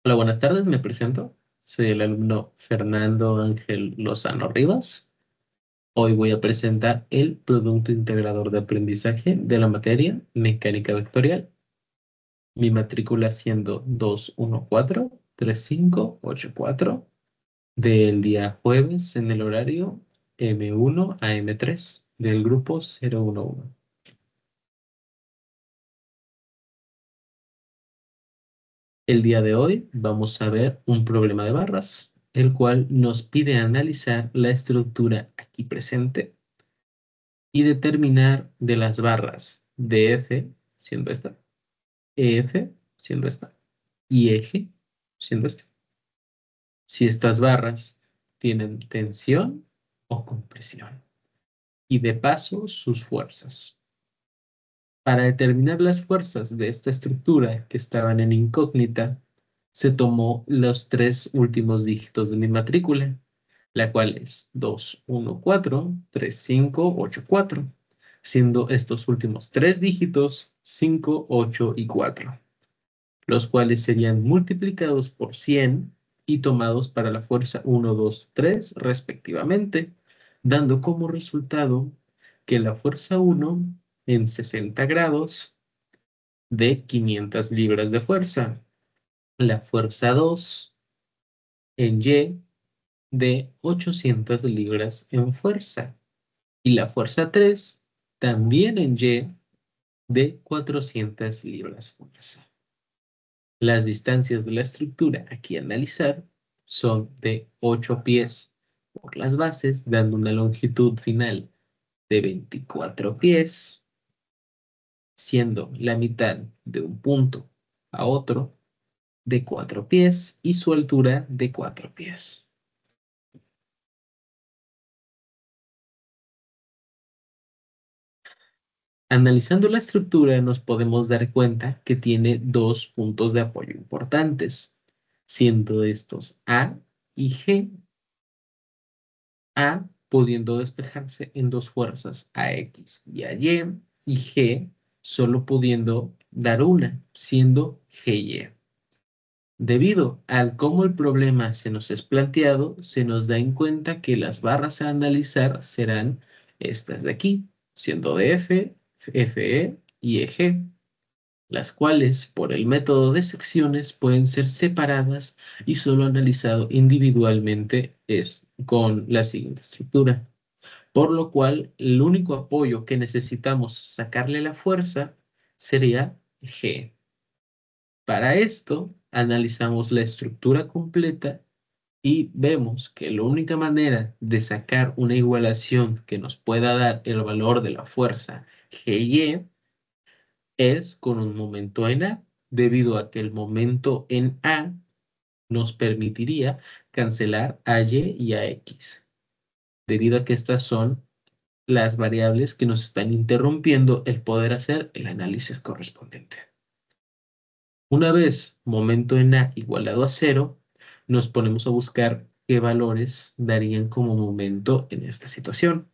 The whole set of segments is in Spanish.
Hola, buenas tardes, me presento. Soy el alumno Fernando Ángel Lozano Rivas. Hoy voy a presentar el Producto Integrador de Aprendizaje de la materia Mecánica Vectorial. Mi matrícula siendo 214-3584 del día jueves en el horario M1 a M3 del grupo 011. El día de hoy vamos a ver un problema de barras, el cual nos pide analizar la estructura aquí presente y determinar de las barras DF, siendo esta, EF, siendo esta, y eje, siendo esta, si estas barras tienen tensión o compresión, y de paso sus fuerzas. Para determinar las fuerzas de esta estructura que estaban en incógnita, se tomó los tres últimos dígitos de mi matrícula, la cual es 214-3584, siendo estos últimos tres dígitos 5, 8 y 4, los cuales serían multiplicados por 100 y tomados para la fuerza 1, 2, 3 respectivamente, dando como resultado que la fuerza 1 en 60 grados de 500 libras de fuerza, la fuerza 2 en Y de 800 libras en fuerza y la fuerza 3 también en Y de 400 libras fuerza. Las distancias de la estructura aquí a analizar son de 8 pies por las bases, dando una longitud final de 24 pies, siendo la mitad de un punto a otro de 4 pies y su altura de 4 pies. Analizando la estructura nos podemos dar cuenta que tiene dos puntos de apoyo importantes, siendo estos A y G. A pudiendo despejarse en dos fuerzas, AX y AY, y G solo pudiendo dar una, siendo GY. Debido al cómo el problema se nos es planteado, se nos da en cuenta que las barras a analizar serán estas de aquí, siendo DF, FE y EG, las cuales por el método de secciones pueden ser separadas y solo analizado individualmente es con la siguiente estructura. Por lo cual, el único apoyo que necesitamos sacarle la fuerza sería G. Para esto, analizamos la estructura completa y vemos que la única manera de sacar una igualación que nos pueda dar el valor de la fuerza GY es con un momento en A, debido a que el momento en A nos permitiría cancelar a Y y a X, debido a que estas son las variables que nos están interrumpiendo el poder hacer el análisis correspondiente. Una vez momento en A igualado a 0, nos ponemos a buscar qué valores darían como momento en esta situación.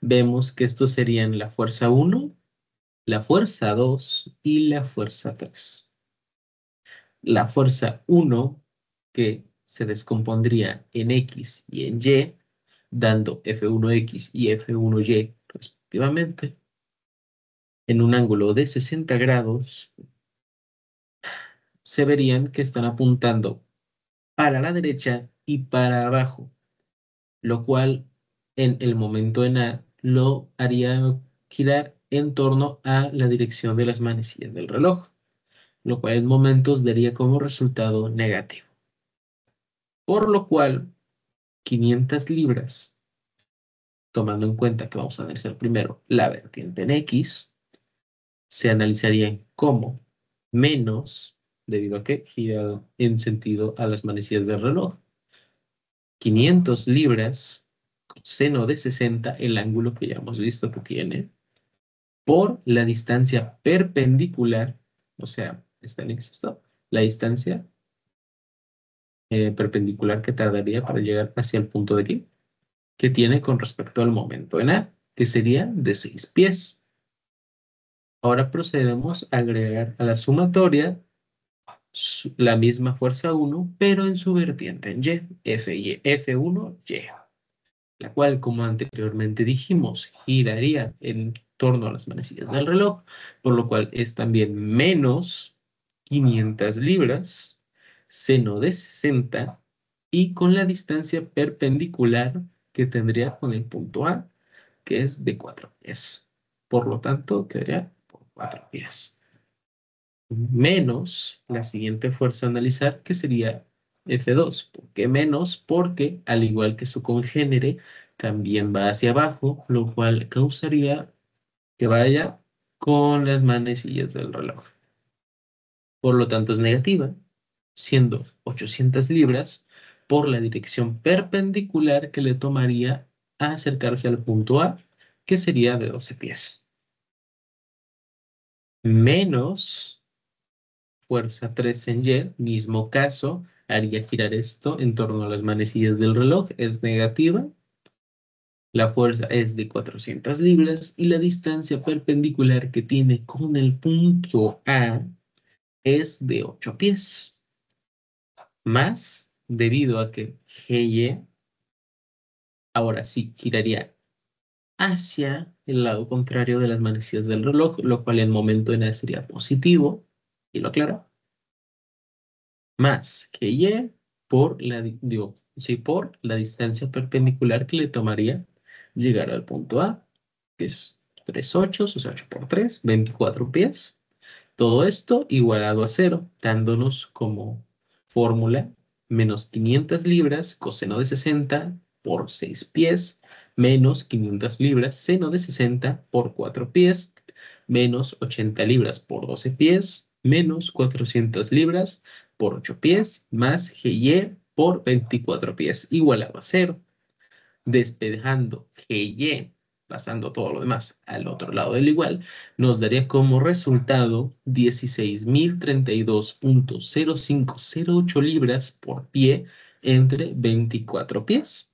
Vemos que estos serían la fuerza 1, la fuerza 2 y la fuerza 3. La fuerza 1, que se descompondría en X y en Y, dando F1X y F1Y respectivamente, en un ángulo de 60 grados, se verían que están apuntando para la derecha y para abajo, lo cual en el momento en A lo haría girar en torno a la dirección de las manecillas del reloj, lo cual en momentos daría como resultado negativo. Por lo cual, 500 libras, tomando en cuenta que vamos a analizar primero la vertiente en X, se analizarían como menos, debido a que gira en sentido a las manecillas del reloj, 500 libras, seno de 60, el ángulo que ya hemos visto que tiene, por la distancia perpendicular, o sea, está en esto, la distancia perpendicular que tardaría para llegar hacia el punto de aquí, que tiene con respecto al momento en A, que sería de 6 pies. Ahora procedemos a agregar a la sumatoria la misma fuerza 1, pero en su vertiente en Y, F1Y, la cual, como anteriormente dijimos, giraría en torno a las manecillas del reloj, por lo cual es también menos 500 libras, seno de 60, y con la distancia perpendicular que tendría con el punto A, que es de 4 pies. Por lo tanto, quedaría por 4 pies. Menos la siguiente fuerza a analizar, que sería F2. ¿Por qué menos? Porque, al igual que su congénere, también va hacia abajo, lo cual causaría que vaya con las manecillas del reloj. Por lo tanto, es negativa, siendo 800 libras por la dirección perpendicular que le tomaría a acercarse al punto A, que sería de 12 pies. Menos fuerza 3 en Y, mismo caso, haría girar esto en torno a las manecillas del reloj, es negativa. La fuerza es de 400 libras y la distancia perpendicular que tiene con el punto A es de 8 pies. Más, debido a que GY ahora sí giraría hacia el lado contrario de las manecillas del reloj, lo cual en momento N sería positivo, y lo aclaro, más que Y por la distancia perpendicular que le tomaría llegar al punto A, que es 3 8, o sea, 8 por 3, 24 pies. Todo esto igualado a 0, dándonos como fórmula menos 500 libras coseno de 60 por 6 pies, menos 500 libras seno de 60 por 4 pies, menos 80 libras por 12 pies, menos 400 libras por 8 pies, más GY por 24 pies, igualado a 0. Despejando GY, pasando todo lo demás al otro lado del igual, nos daría como resultado 16.032.0508 libras por pie entre 24 pies.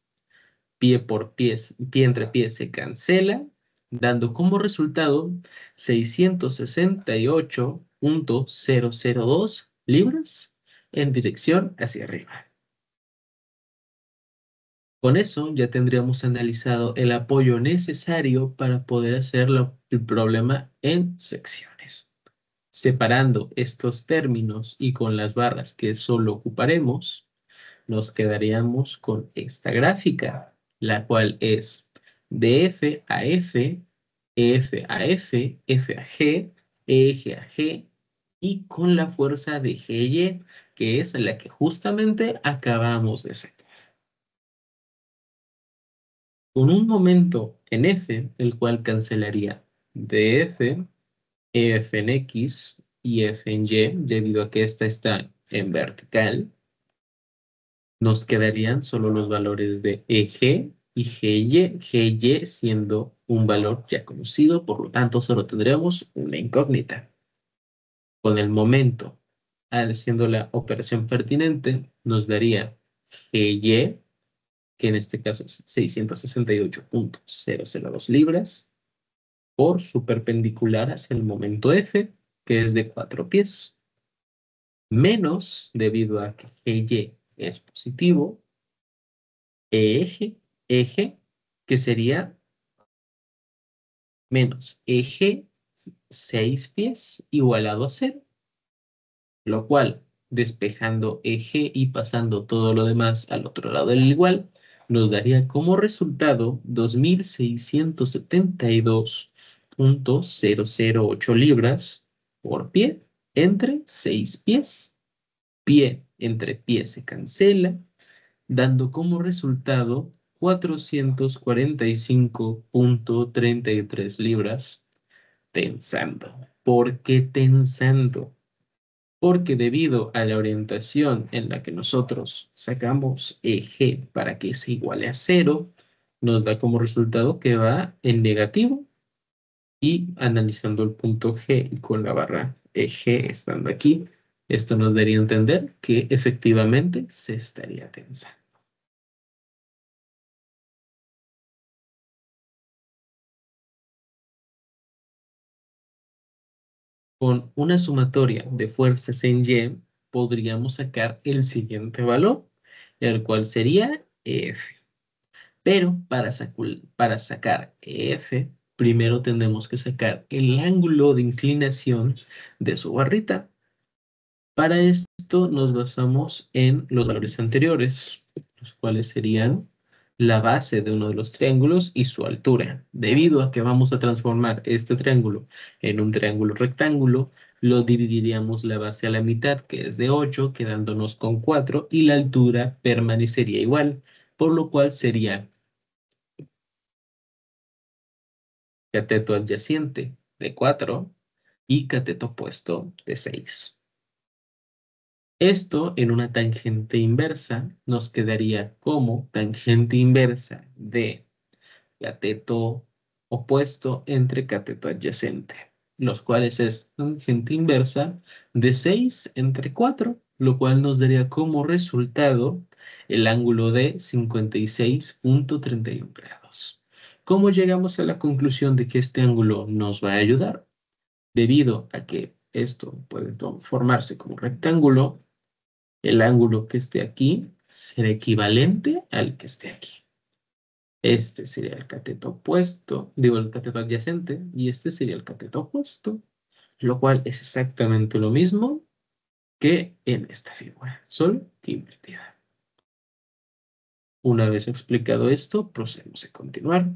Pie por pie entre pie se cancela, dando como resultado 668.002 libras en dirección hacia arriba. Con eso ya tendríamos analizado el apoyo necesario para poder hacer el problema en secciones. Separando estos términos y con las barras que solo ocuparemos, nos quedaríamos con esta gráfica, la cual es de F a F, F a F, F a G, eje a G, y con la fuerza de GY, que es la que justamente acabamos de hacer. Con un momento en F, el cual cancelaría de F, F en X y F en Y, debido a que esta está en vertical, nos quedarían solo los valores de EG y GY, GY siendo un valor ya conocido, por lo tanto solo tendremos una incógnita. Con el momento, siendo la operación pertinente, nos daría GY, que en este caso es 668.002 libras, por su perpendicular hacia el momento F, que es de 4 pies, menos, debido a que GY es positivo, eje, eje, que sería menos eje 6 pies igualado a 0, lo cual, despejando eje y pasando todo lo demás al otro lado del igual, nos daría como resultado 2.672.008 libras por pie entre 6 pies. Pie entre pie se cancela, dando como resultado 445.33 libras tensando. ¿Por qué tensando? Porque debido a la orientación en la que nosotros sacamos eje para que se iguale a 0, nos da como resultado que va en negativo, y analizando el punto G y con la barra eje estando aquí, esto nos daría a entender que efectivamente se estaría tensando. Con una sumatoria de fuerzas en Y, podríamos sacar el siguiente valor, el cual sería EF. Pero para sacar EF, primero tenemos que sacar el ángulo de inclinación de su barrita. Para esto nos basamos en los valores anteriores, los cuales serían la base de uno de los triángulos y su altura. Debido a que vamos a transformar este triángulo en un triángulo rectángulo, lo dividiríamos la base a la mitad, que es de 8, quedándonos con 4, y la altura permanecería igual, por lo cual sería cateto adyacente de 4 y cateto opuesto de 6. Esto en una tangente inversa nos quedaría como tangente inversa de cateto opuesto entre cateto adyacente, los cuales es tangente inversa de 6 entre 4, lo cual nos daría como resultado el ángulo de 56,31 grados. ¿Cómo llegamos a la conclusión de que este ángulo nos va a ayudar? Debido a que esto puede formarse como rectángulo, el ángulo que esté aquí será equivalente al que esté aquí. Este sería el cateto opuesto, digo el cateto adyacente, y este sería el cateto opuesto, lo cual es exactamente lo mismo que en esta figura, solo que invertida. Una vez explicado esto, procedemos a continuar.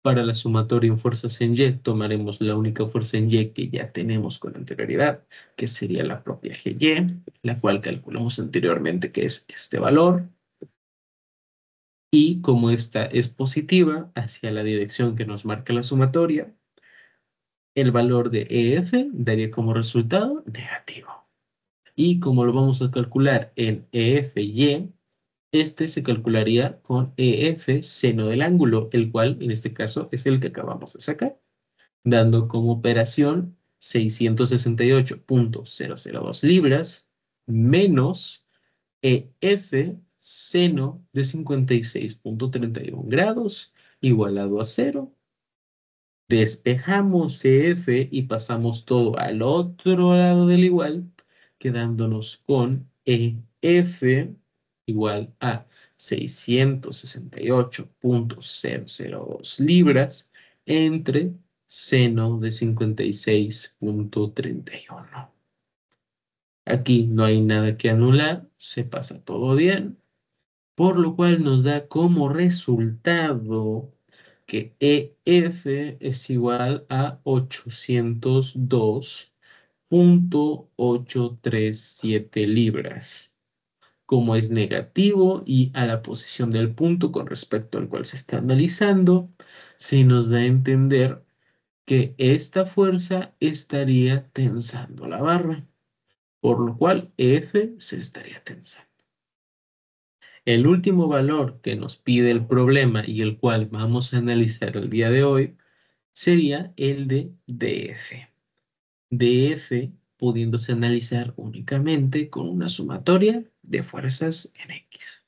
Para la sumatoria en fuerzas en Y, tomaremos la única fuerza en Y que ya tenemos con anterioridad, que sería la propia GY, la cual calculamos anteriormente que es este valor. Y como esta es positiva hacia la dirección que nos marca la sumatoria, el valor de EF daría como resultado negativo. Y como lo vamos a calcular en EFY, este se calcularía con EF seno del ángulo, el cual en este caso es el que acabamos de sacar, dando como operación 668,002 libras menos EF seno de 56,31 grados igualado a 0. Despejamos CF y pasamos todo al otro lado del igual, quedándonos con EF igual a 668,002 libras entre seno de 56,31. Aquí no hay nada que anular, se pasa todo bien, por lo cual nos da como resultado que EF es igual a 802,837 libras. Como es negativo y a la posición del punto con respecto al cual se está analizando, se nos da a entender que esta fuerza estaría tensando la barra, por lo cual F se estaría tensando. El último valor que nos pide el problema y el cual vamos a analizar el día de hoy sería el de DF. DF pudiéndose analizar únicamente con una sumatoria de fuerzas en X.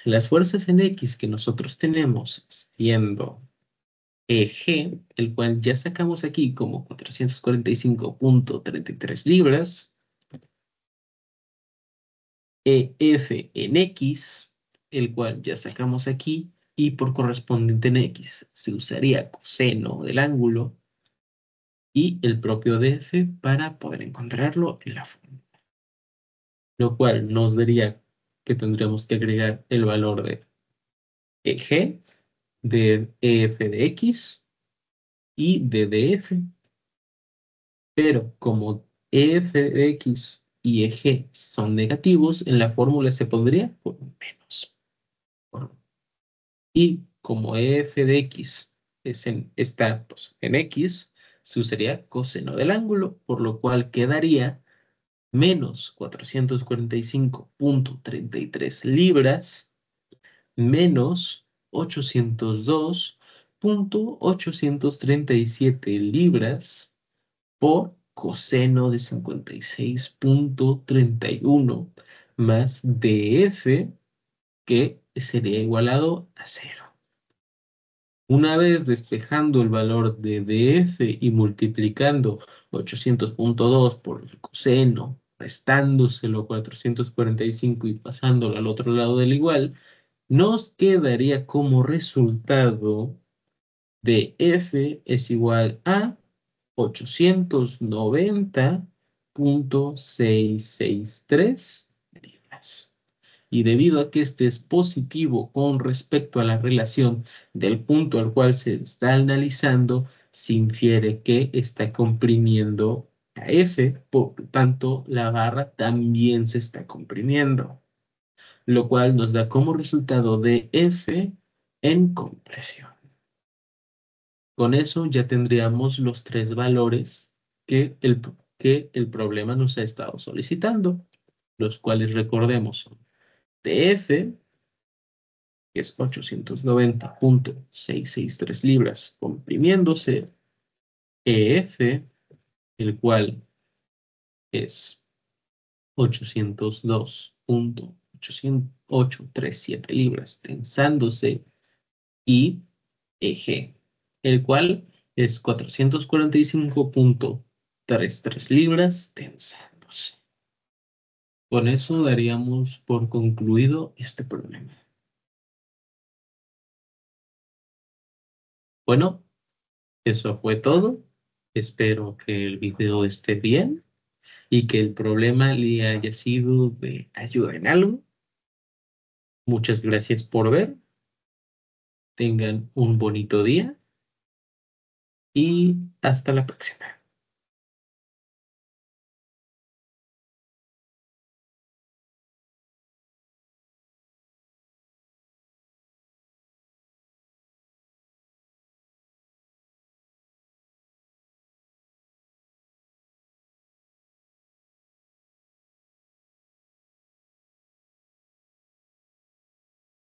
Las fuerzas en X que nosotros tenemos siendo EG, el cual ya sacamos aquí como 445,33 libras, EF en X, el cual ya sacamos aquí, y por correspondiente en X se usaría coseno del ángulo y el propio DF para poder encontrarlo en la fórmula. Lo cual nos daría que tendríamos que agregar el valor de EG, de EF de X y de DF. Pero como EF de X y EG son negativos, en la fórmula se pondría por menos. Y como EF de X está pues, en X, se usaría coseno del ángulo, por lo cual quedaría menos 445,33 libras menos 802,837 libras por coseno de 56,31 más DF, que sería igualado a 0. Una vez despejando el valor de DF y multiplicando 800.2 por el coseno, restándoselo 445 y pasándolo al otro lado del igual, nos quedaría como resultado de F es igual a 890.663 libras. Y debido a que este es positivo con respecto a la relación del punto al cual se está analizando, se infiere que está comprimiendo a F, por lo tanto la barra también se está comprimiendo, lo cual nos da como resultado de F en compresión. Con eso ya tendríamos los tres valores que el problema nos ha estado solicitando, los cuales recordemos son TF, que es 890.663 libras comprimiéndose, EF, el cual es 802.837 libras tensándose, y EG, el cual es 445.33 libras tensándose. Con eso daríamos por concluido este problema. Bueno, eso fue todo. Espero que el video esté bien y que el problema le haya sido de ayuda en algo. Muchas gracias por ver. Tengan un bonito día y hasta la próxima.